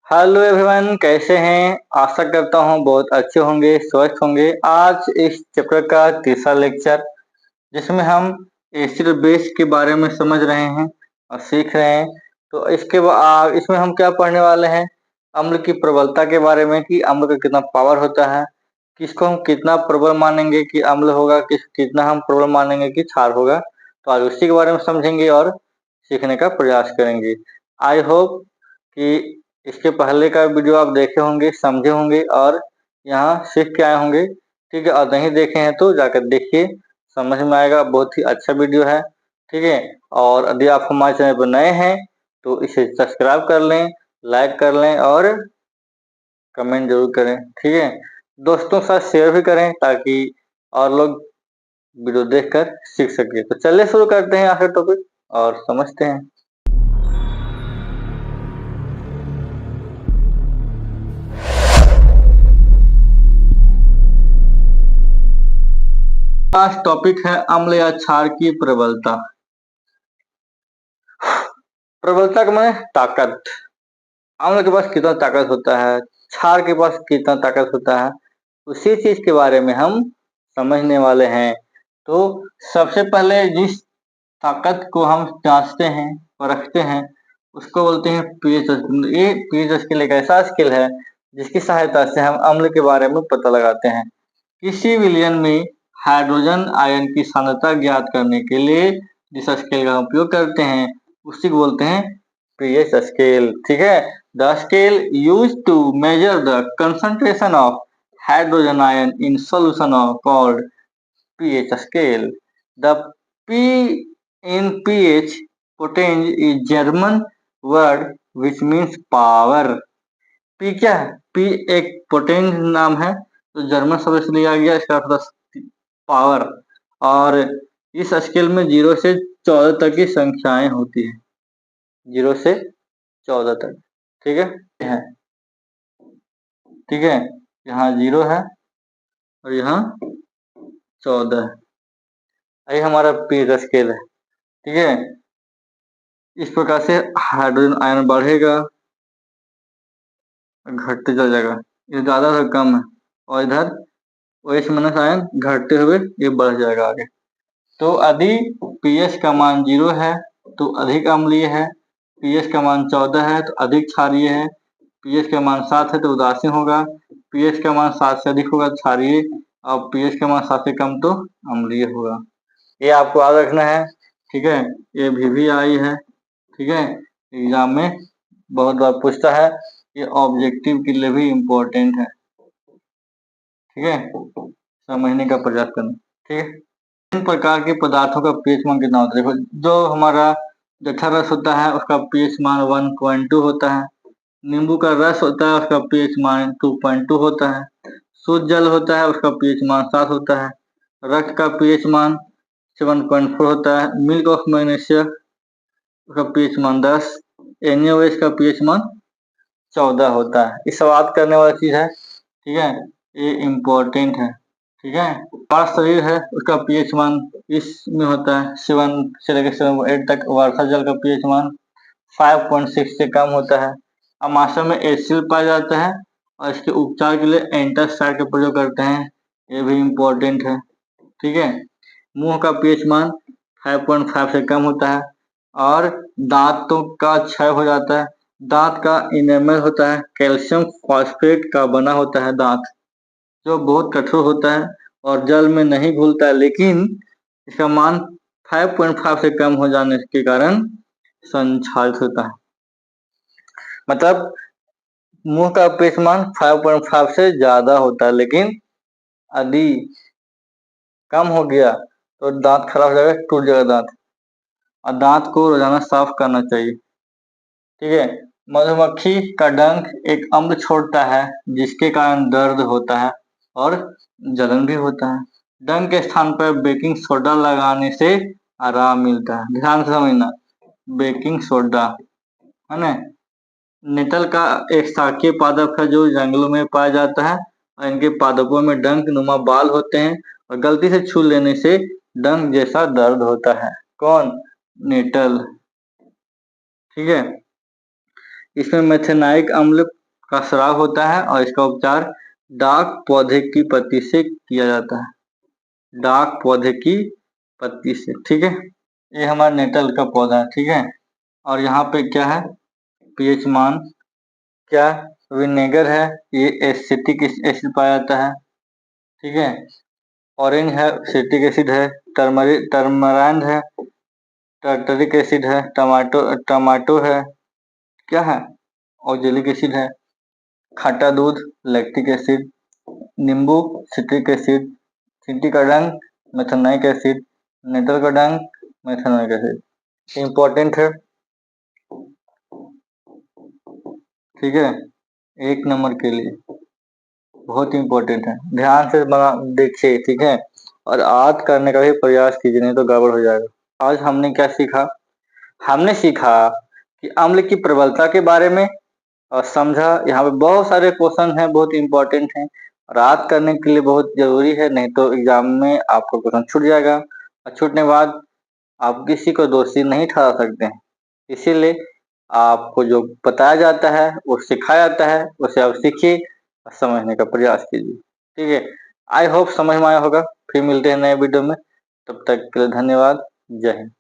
Hello everyone, कैसे हैं? आशा करता हूँ बहुत अच्छे होंगे, स्वस्थ होंगे। आज इस चैप्टर का तीसरा लेक्चर, जिसमें हम एसिड और बेस के बारे में समझ रहे हैं और सीख रहे हैं। तो इसके बाद इसमें हम क्या पढ़ने वाले हैं? अम्ल की प्रबलता के बारे में, कि अम्ल का कितना पावर होता है, किसको हम कितना प्रबल मानेंगे कि अम्ल होगा, कितना हम प्रबल मानेंगे कि क्षार होगा। तो आज उसी के बारे में समझेंगे और सीखने का प्रयास करेंगे। आई होप कि इसके पहले का वीडियो आप देखे होंगे, समझे होंगे और यहाँ सीख के आए होंगे। ठीक है, और नहीं देखे हैं तो जाकर देखिए, समझ में आएगा। बहुत ही अच्छा वीडियो है। ठीक है, और यदि आप हमारे चैनल पर नए हैं तो इसे सब्सक्राइब कर लें, लाइक कर लें और कमेंट जरूर करें। ठीक है, दोस्तों के साथ शेयर भी करें ताकि और लोग वीडियो देखकर सीख सके। तो चलिए शुरू करते हैं आखिर टॉपिक और समझते हैं। आज टॉपिक है अम्ल या क्षार की प्रबलता। प्रबलता का माने ताकत। अम्ल के पास कितना ताकत होता है, क्षार के पास कितना ताकत होता है, उसी चीज के बारे में हम समझने वाले हैं। तो सबसे पहले जिस ताकत को हम जांचते हैं, परखते हैं, उसको बोलते हैं पीएच स्केल। ये पीएच स्केल एक ऐसा स्केल है जिसकी सहायता से हम अम्ल के बारे में पता लगाते हैं। किसी विलयन में हाइड्रोजन आयन की सांद्रता ज्ञात करने के लिए जिस स्केल का उपयोग करते हैं उसी को बोलते हैं पीएच स्केल। ठीक है, the scale use to measure the concentration of hydrogen ion in solution called pH scale. The P in pH potential is German word which means power. P क्या है? P एक पोटेंज नाम है, तो जर्मन शब्द से लिया गया, इसका अर्थ पावर। और इस स्केल में 0 से 14 तक की संख्याएं होती है। 0 से 14 तक। ठीक है, ठीक है, यहाँ 0 है और यहाँ 14 है। ये हमारा पीएच स्केल है। ठीक है, इस प्रकार से हाइड्रोजन आयन बढ़ेगा, घटते चल जाएगा। ये ज्यादा से कम है और इधर OH माइनस आयन घटते हुए ये बढ़ जाएगा आगे। तो यदि pH का मान 0 है तो अधिक अम्लीय है, pH का मान 14 है तो अधिक क्षारीय है, pH का मान 7 है तो उदासीन होगा, pH का मान 7 से अधिक होगा तो क्षारीय, और pH का मान 7 से कम तो अम्लीय होगा। ये आपको याद रखना है। ठीक है, ये VVI है। ठीक है, एग्जाम में बहुत बार पूछता है, ये ऑब्जेक्टिव के लिए भी इम्पोर्टेंट है। ठीक है, समझने का प्रयास करना। ठीक है, इन प्रकार के पदार्थों का pH मान कितना होता है? देखो, जो हमारा जठा रस होता है उसका pH मान 1.2 होता है। नींबू का रस होता है उसका pH मान 2.2 होता है। शुद्ध जल होता है उसका pH मान 7 होता है। रक्त का pH मान 7.4 होता है। मिल्क ऑफ मैग्नीशिया उसका pH मान 10। NaOH का pH मान 14 होता है। ये सवाल करने वाली चीज है। ठीक है, ये इम्पोर्टेंट है। ठीक है, हमारा शरीर है उसका pH मान इसमें होता है 7 से लेकर 7.8 तक। वर्षा जल का pH मान 5.6 से कम होता है। अमाशय में एसिड पाया जाता है और इसके उपचार के लिए एंटासाइड का प्रयोग करते हैं, ये भी इम्पोर्टेंट है। ठीक है, मुंह का pH मान 5.5 से कम होता है और दांतों का क्षय हो जाता है। दांत का इनेमल होता है कैल्शियम फॉस्फेट का बना होता है दांत, जो बहुत कठोर होता है और जल में नहीं घुलता है, लेकिन इसका मान 5.5 से कम हो जाने के कारण संक्षारित होता है। मतलब मुंह का pH मान 5.5 से ज्यादा होता है, लेकिन यदि कम हो गया तो दांत खराब हो जाएगा, टूट जाएगा दांत, और दांत को रोजाना साफ करना चाहिए। ठीक है, मधुमक्खी का डंक एक अम्ल छोड़ता है जिसके कारण दर्द होता है और जलन भी होता है। डंक के स्थान पर बेकिंग सोडा लगाने से आराम मिलता है। ध्यान से समझना, बेकिंग सोडा है ना। निटल का एक शाकीय पादप है जो जंगलों में पाया जाता है और इनके पादपों में डंक नुमा बाल होते हैं और गलती से छू लेने से डंक जैसा दर्द होता है। कौन? निटल। ठीक है, इसमें मेथेनाइक अम्ल का स्राव होता है और इसका उपचार डाक पौधे की पत्ती से किया जाता है। डाक पौधे की पत्ती से, ठीक है। ये हमारा नेटल का पौधा है, ठीक है। और यहाँ पे क्या है, पीएच मान क्या, विनेगर है, ये एसिटिक एसिड पाया जाता है, ठीक है। ऑरेंज है, सिट्रिक एसिड है, टर्मराइंड है, टार्टरिक एसिड है, टमाटो है, क्या है, ऑक्जेलिक एसिड है, खट्टा दूध लैक्टिक एसिड, नींबू सिट्रिक एसिड, चींटी का रंग मेथनोइक एसिड, नेटल का रंग मेथनोइक एसिड। इम्पोर्टेंट है, ठीक है, 1 नंबर के लिए बहुत इम्पोर्टेंट है, ध्यान से बना देखिए, ठीक है। और याद करने का भी प्रयास कीजिए, नहीं तो गड़बड़ हो जाएगा। आज हमने क्या सीखा, हमने सीखा कि अम्ल की प्रबलता के बारे में और समझा। यहाँ पे बहुत सारे क्वेश्चन हैं, बहुत इंपॉर्टेंट हैं, और याद करने के लिए बहुत जरूरी है, नहीं तो एग्जाम में आपका क्वेश्चन छूट जाएगा, और छूटने के बाद आप किसी को दोषी नहीं ठहरा सकते हैं। इसीलिए आपको जो बताया जाता है, वो सिखाया जाता है, उसे आप सीखिए और समझने का प्रयास कीजिए, ठीक है। आई होप समझ में आया होगा। फिर मिलते हैं नए वीडियो में, तब तक के लिए धन्यवाद। जय हिंद।